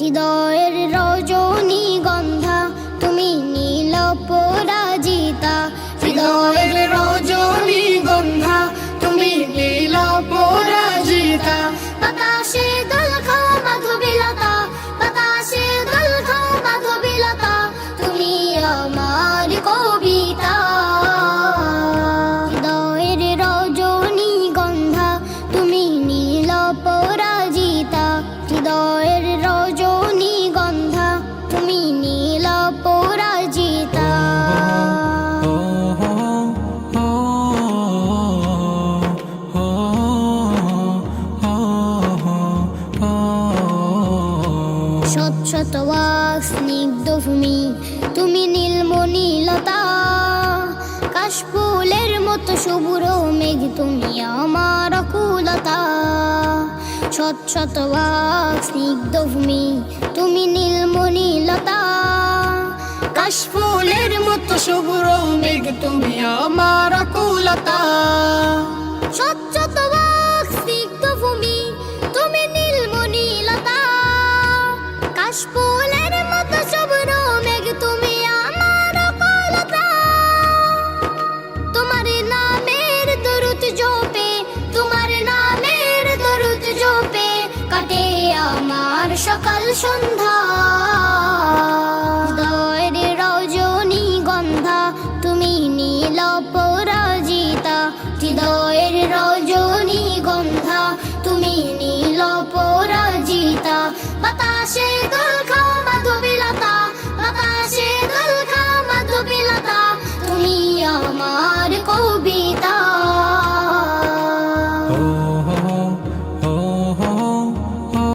হৃদয়ের রজনীগন্ধা তুমি নীল পরাজিতা, হৃদয়ের রজনীগন্ধা তুমি নীল পরাজিতা। বাতাসে দোল খাও মাধবীলতা, বাতাসে দোল খাও মাধবীলতা, তুমি আমার কবিতা। হৃদয়ের রজনীগন্ধা তুমি নীল পরাজিতা, হৃদয়ের রজনীগন্ধা তুমি নীল পরাজিতা। শত শত ওয়াক স্নিগ্ধ ভূমি তুমি নীলমণিলতা, কাশফুলের মতো শুভ্র মেঘ তুমি আমার আকুলতা। শত শত ওয়াক স্নিগ্ধ ভূমি তুমি নীলমণিলতা, কাশফুলের মতো শুভ্র মেঘ তুমি আমার আকুলতা। শত শত ওয়াক স্নিগ্ধ ভূমি তুমি নীলমণিলতা, কাশফুলের মতো শুভ্র মেঘ তুমি আমার আকুলতা। তোমার নামের দরুদ জপে, তোমার নামের দরুদ জপে কাটে আমার সকাল সন্ধ্যা।